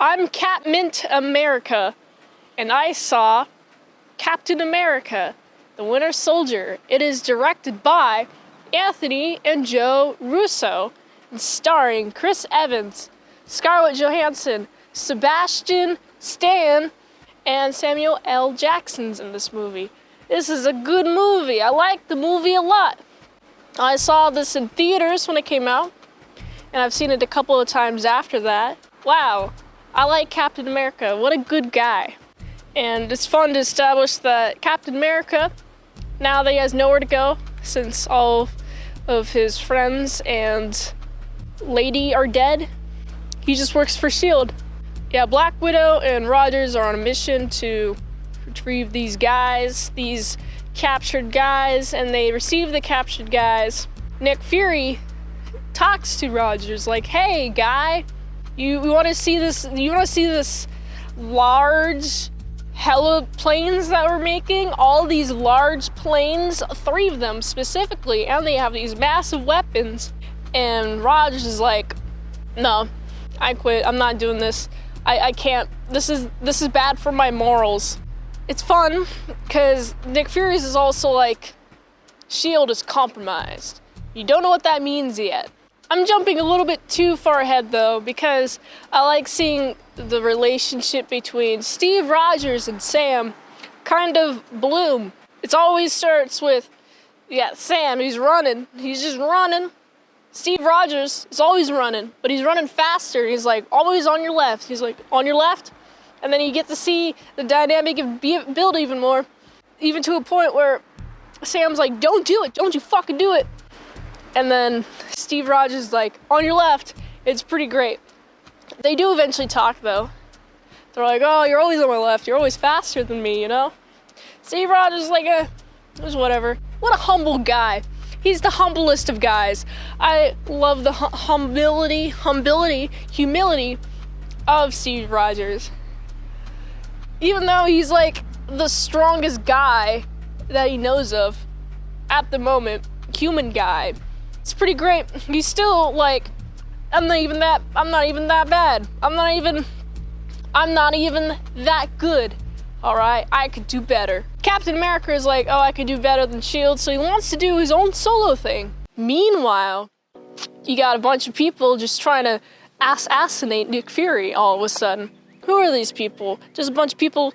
I'm Cat Mint America, and I saw Captain America, the Winter Soldier. It is directed by Anthony and Joe Russo, and starring Chris Evans, Scarlett Johansson, Sebastian Stan, and Samuel L. Jackson's in this movie. This is a good movie. I like the movie a lot. I saw this in theaters when it came out, and I've seen it a couple of times after that. Wow, I like Captain America. What a good guy. And it's fun to establish that Captain America, now that he has nowhere to go, since all of his friends and lady are dead, he just works for S.H.I.E.L.D. Yeah, Black Widow and Rogers are on a mission to retrieve these guys, these captured guys, and they receive the captured guys. Nick Fury talks to Rogers like, hey guy, you want to see this, large hella planes that we're making? All these large planes, 3 of them specifically, and they have these massive weapons. And Rogers is like, no, I quit, I'm not doing this. I can't, this is bad for my morals. It's fun, because Nick Fury's is also like, S.H.I.E.L.D. is compromised. You don't know what that means yet. I'm jumping a little bit too far ahead though, because I like seeing the relationship between Steve Rogers and Sam kind of bloom. It always starts with, Sam, he's just running. Steve Rogers is always running, but he's running faster. He's like, always on your left. He's like, on your left? And then you get to see the dynamic build even more, even to a point where Sam's like, don't do it, don't you fucking do it. And then Steve Rogers is like, on your left. It's pretty great. They do eventually talk though. They're like, oh, you're always on my left, you're always faster than me, you know? Steve Rogers is like, it was whatever. What a humble guy. He's the humblest of guys. I love the humility of Steve Rogers. Even though he's like the strongest guy that he knows of at the moment, human guy. It's pretty great. He's still like, I'm not even that bad. I'm not even that good. All right, I could do better. Captain America is like, oh, I could do better than S.H.I.E.L.D., so he wants to do his own solo thing. Meanwhile, you got a bunch of people just trying to assassinate Nick Fury all of a sudden. Who are these people? Just a bunch of people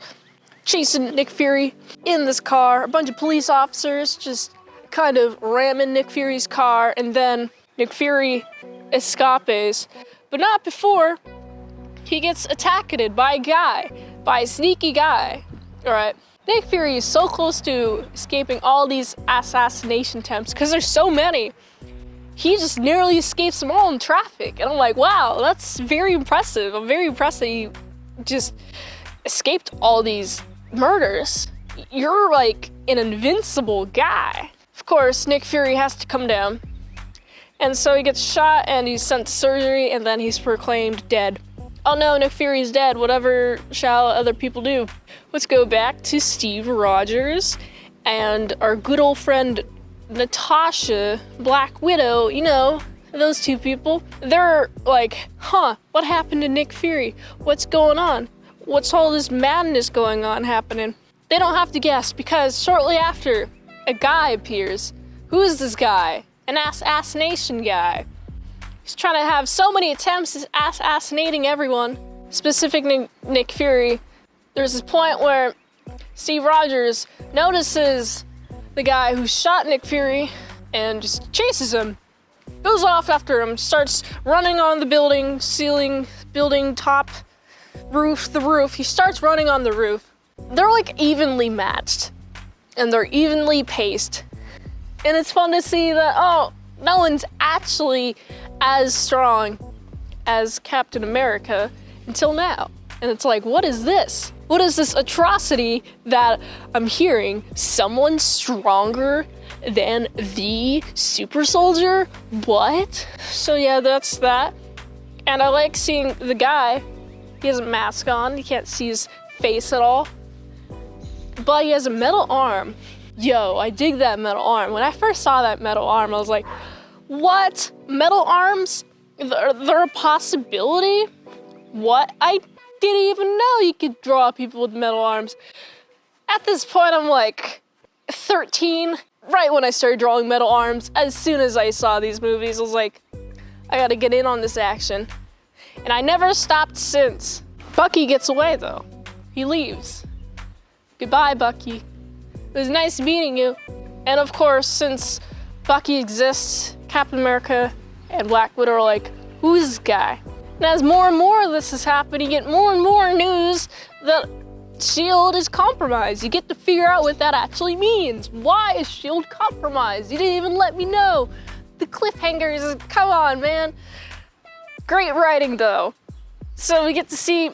chasing Nick Fury in this car, a bunch of police officers just kind of ramming Nick Fury's car, and then Nick Fury escapes, but not before he gets attacked by a sneaky guy. All right, Nick Fury is so close to escaping all these assassination attempts because there's so many. He just narrowly escapes them all in traffic, and I'm like, wow, that's very impressive. I'm very impressed that he just escaped all these murders. You're like an invincible guy. Of course, Nick Fury has to come down, and so he gets shot and he's sent to surgery, and then he's proclaimed dead. Oh no, Nick Fury's dead, whatever shall other people do. Let's go back to Steve Rogers and our good old friend Natasha, Black Widow, you know, those 2 people. They're like, what happened to Nick Fury? What's going on? What's all this madness going on happening? They don't have to guess, because shortly after, a guy appears. Who is this guy? An assassination guy. He's trying to have so many attempts at assassinating everyone, specifically Nick Fury. There's this point where Steve Rogers notices the guy who shot Nick Fury and just chases him. Goes off after him, starts running on the building, ceiling, building, top, roof, the roof. He starts running on the roof. They're like evenly matched, and they're evenly paced. And it's fun to see that, oh, no one's actually as strong as Captain America until now. And it's like, what is this? What is this atrocity that I'm hearing? Someone stronger than the super soldier? What? So yeah, that's that. And I like seeing the guy. He has a mask on. You can't see his face at all. But he has a metal arm. Yo, I dig that metal arm. When I first saw that metal arm, I was like, what? Metal arms? They're a possibility? what? I didn't even know you could draw people with metal arms. At this point, I'm like 13, right when I started drawing metal arms. As soon as I saw these movies, I was like, I gotta get in on this action. And I never stopped since. Bucky gets away though. He leaves. Goodbye, Bucky. It was nice meeting you. And of course, since Bucky exists, Captain America and Black Widow are like, who's this guy? And as more and more of this is happening, you get more and more news that S.H.I.E.L.D. is compromised. You get to figure out what that actually means. Why is S.H.I.E.L.D. compromised? You didn't even let me know. The cliffhangers, come on, man. Great writing, though. So we get to see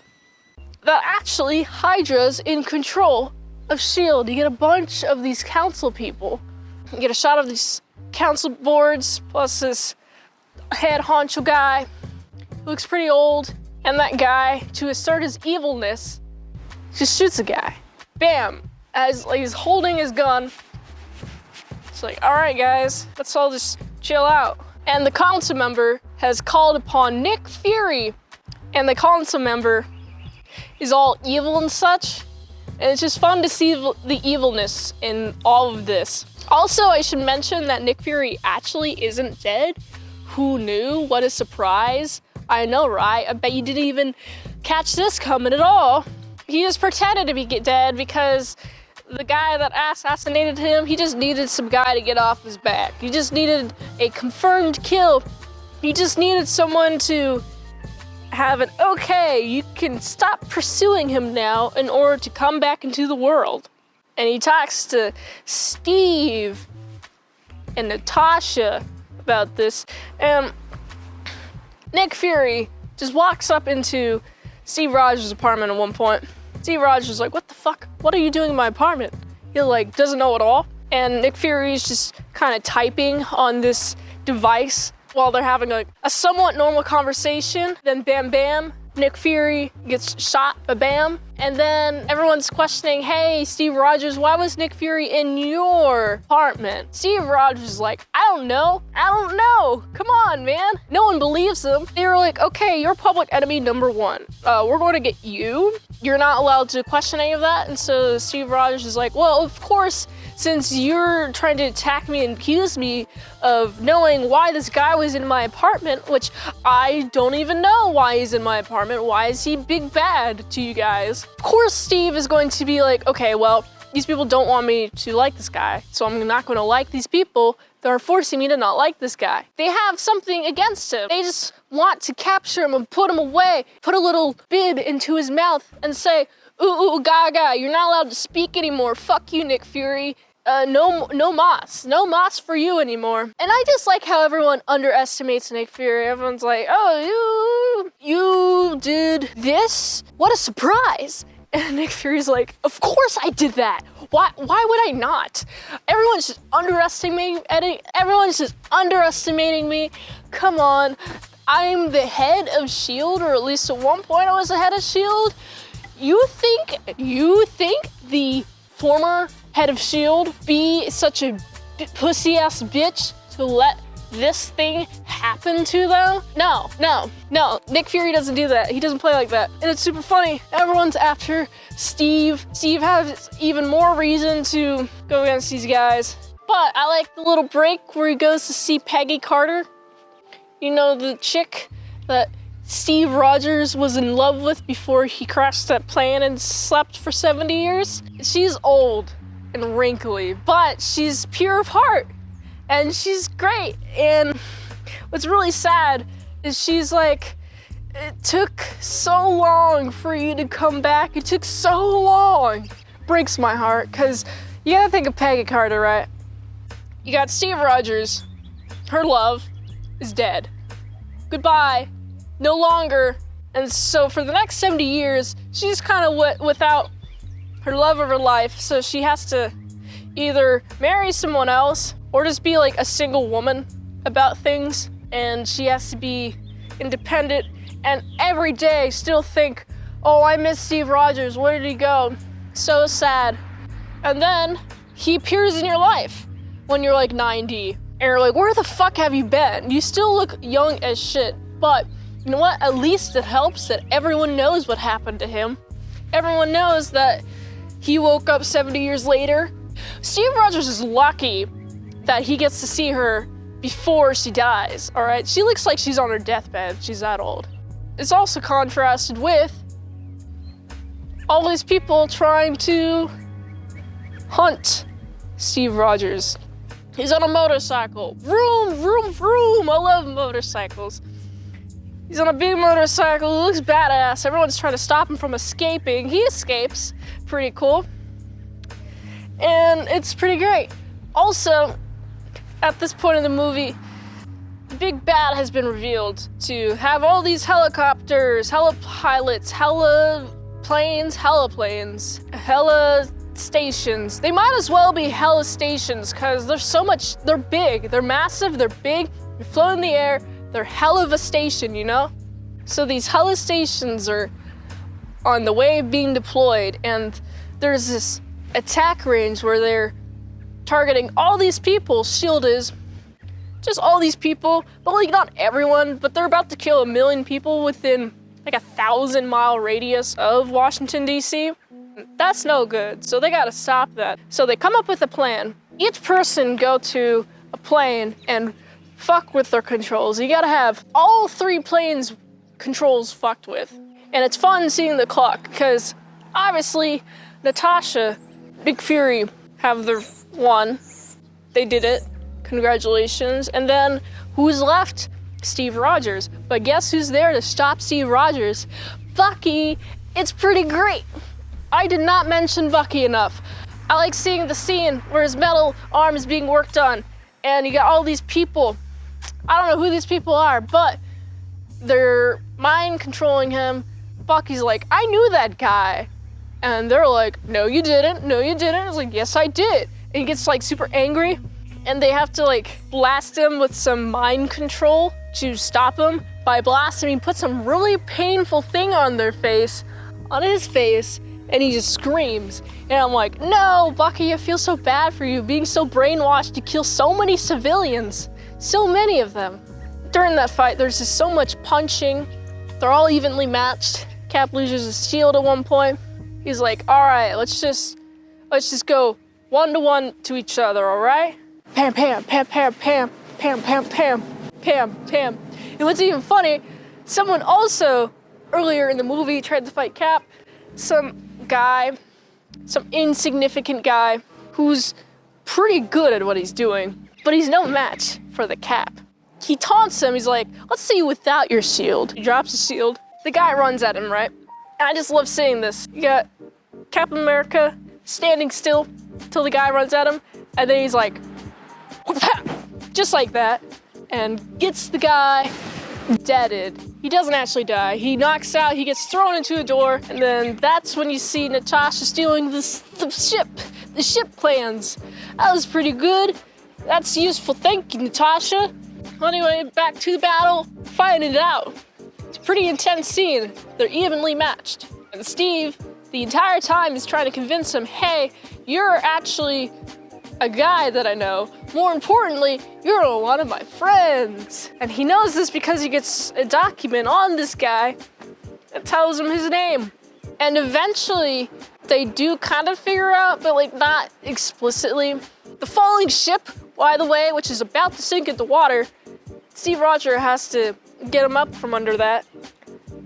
that actually Hydra's in control of S.H.I.E.L.D. You get a bunch of these council people. You get a shot of these council boards, plus this head honcho guy who looks pretty old. And that guy, to assert his evilness, just shoots a guy. Bam! As like, he's holding his gun. It's like, all right, guys, let's all just chill out. And the council member has called upon Nick Fury. And the council member is all evil and such. And it's just fun to see the evilness in all of this. Also, I should mention that Nick Fury actually isn't dead. Who knew? What a surprise. I know, right? I bet you didn't even catch this coming at all. He just pretended to be dead because the guy that assassinated him, he just needed some guy to get off his back. He just needed a confirmed kill. He just needed someone to have an okay, you can stop pursuing him now in order to come back into the world. And he talks to Steve and Natasha about this. And Nick Fury just walks up into Steve Rogers' apartment at one point. Steve Rogers is like, what the fuck? What are you doing in my apartment? He like doesn't know at all. And Nick Fury is just kind of typing on this device while they're having a somewhat normal conversation. Then bam bam, Nick Fury gets shot, bam. And then everyone's questioning, hey, Steve Rogers, why was Nick Fury in your apartment? Steve Rogers is like, I don't know. Come on, man. No one believes him. They were like, okay, you're public enemy number one. We're going to get you. You're not allowed to question any of that. And so Steve Rogers is like, well, of course, since you're trying to attack me and accuse me of knowing why this guy was in my apartment, which I don't even know why he's in my apartment. Why is he big bad to you guys? Of course, Steve is going to be like, okay, well, these people don't want me to like this guy, so I'm not going to like these people that are forcing me to not like this guy. They have something against him. They just want to capture him and put him away, put a little bib into his mouth and say, ooh, gaga, you're not allowed to speak anymore. Fuck you, Nick Fury. No moss for you anymore. And I just like how everyone underestimates Nick Fury. Everyone's like, oh, you did this? What a surprise. And Nick Fury's like, of course I did that. Why would I not? Everyone's just underestimating me. Come on. I'm the head of S.H.I.E.L.D., or at least at one point I was the head of S.H.I.E.L.D. You think the former head of S.H.I.E.L.D. be such a pussy-ass bitch to let this thing happen to them? No. Nick Fury doesn't do that. He doesn't play like that. And it's super funny. Everyone's after Steve. Steve has even more reason to go against these guys. But I like the little break where he goes to see Peggy Carter. You know, the chick that Steve Rogers was in love with before he crashed that plane and slept for 70 years. She's old and wrinkly, but she's pure of heart and she's great. And what's really sad is she's like, it took so long for you to come back. It took so long. Breaks my heart, because you gotta think of Peggy Carter, right? You got Steve Rogers. Her love is dead. Goodbye. No longer. And so for the next 70 years, she's kind of without her love of her life. So she has to either marry someone else or just be like a single woman about things. And she has to be independent and every day still think, oh, I miss Steve Rogers. Where did he go? So sad. And then he appears in your life when you're like 90. And you're like, where the fuck have you been? You still look young as shit. But You know what? At least it helps that everyone knows what happened to him. Everyone knows that he woke up 70 years later. Steve Rogers is lucky that he gets to see her before she dies, all right? She looks like she's on her deathbed. She's that old. It's also contrasted with all these people trying to hunt Steve Rogers. He's on a motorcycle. Vroom, vroom, vroom. I love motorcycles. He's on a big motorcycle. He looks badass. Everyone's trying to stop him from escaping. He escapes. Pretty cool. And it's pretty great. Also, at this point in the movie, the big bad has been revealed to have all these helicopters, helipilots, heliplanes, hella stations. They might as well be hella stations because they're big, they're massive, they're big, they float in the air, they're hell of a station, you know? So these hella stations are on the way of being deployed, and there's this attack range where they're targeting all these people. S.H.I.E.L.D. is just all these people, but like not everyone, but they're about to kill 1 million people within like 1,000-mile radius of Washington, D.C. That's no good, so they gotta stop that. So they come up with a plan. Each person go to a plane and fuck with their controls. You gotta have all 3 planes' controls fucked with. And it's fun seeing the clock, because obviously Natasha, Big Fury have their one. They did it. Congratulations. And then who's left? Steve Rogers. But guess who's there to stop Steve Rogers? Bucky. It's pretty great. I did not mention Bucky enough. I like seeing the scene where his metal arm is being worked on, and you got all these people. I don't know who these people are, but they're mind controlling him. Bucky's like, I knew that guy. And they're like, no, you didn't. No, you didn't. I was like, yes, I did. And he gets like super angry, and they have to like blast him with some mind control to stop him. By blasting, he puts some really painful thing on his face, and he just screams. And I'm like, no, Bucky, I feel so bad for you being so brainwashed to kill so many civilians, so many of them. During that fight, there's just so much punching. They're all evenly matched. Cap loses his shield at one point. He's like, all right, let's just go 1-to-1 to each other, all right? Pam, pam, pam, pam, pam, pam, pam, pam, pam, pam. And what's even funny, someone also earlier in the movie tried to fight Cap. Some insignificant guy who's pretty good at what he's doing, but he's no match for the Cap. He taunts him. He's like, let's see you without your shield. He drops his shield. The guy runs at him, right? And I just love seeing this. You got Captain America standing still till the guy runs at him, and then he's like, just like that, and gets the guy deaded. He doesn't actually die. He knocks out, he gets thrown into a door, and then that's when you see Natasha stealing the ship plans. That was pretty good. That's useful. Thank you, Natasha. Anyway, back to the battle, fighting it out. It's a pretty intense scene. They're evenly matched. And Steve, the entire time, is trying to convince him, hey, you're actually a guy that I know. More importantly, you're one of my friends. And he knows this because he gets a document on this guy that tells him his name. And eventually, they do kind of figure out, but like not explicitly. The falling ship, by the way, which is about to sink into water, Steve Rogers has to get him up from under that.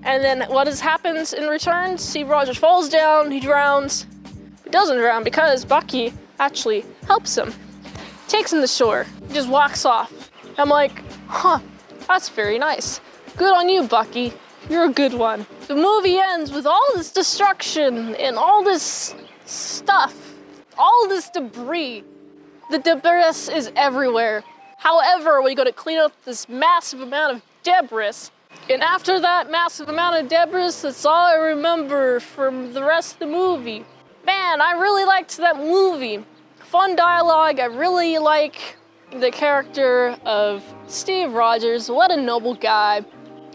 And then what happens in return? Steve Rogers falls down, he drowns. He doesn't drown because Bucky actually helps him. Takes him to shore, he just walks off. I'm like, huh, that's very nice. Good on you, Bucky. You're a good one. The movie ends with all this destruction and all this stuff, all this debris. The debris is everywhere. However, we gotta clean up this massive amount of debris. And after that massive amount of debris, that's all I remember from the rest of the movie. Man, I really liked that movie. Fun dialogue. I really like the character of Steve Rogers. What a noble guy.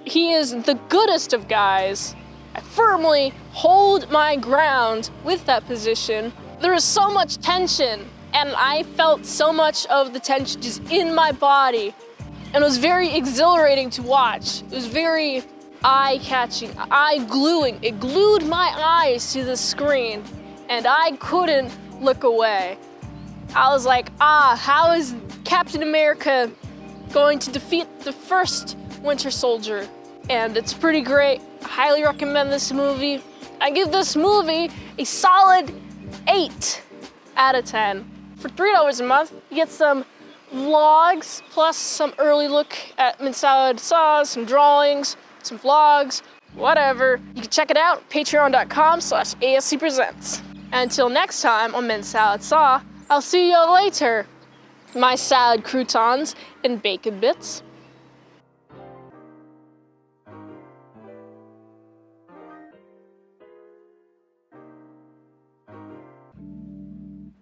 He is the goodest of guys. I firmly hold my ground with that position. There is so much tension, and I felt so much of the tension just in my body. And it was very exhilarating to watch. It was very eye-catching, eye-gluing. It glued my eyes to the screen, and I couldn't look away. I was like, how is Captain America going to defeat the first Winter Soldier? And it's pretty great. I highly recommend this movie. I give this movie a solid 8 out of 10. For $3 a month, you get some vlogs, plus some early look at Mint Salad Saws, some drawings, some vlogs, whatever. You can check it out, patreon.com/ASEPresents. Until next time on Mint Salad Saw, I'll see you later, my salad croutons and bacon bits.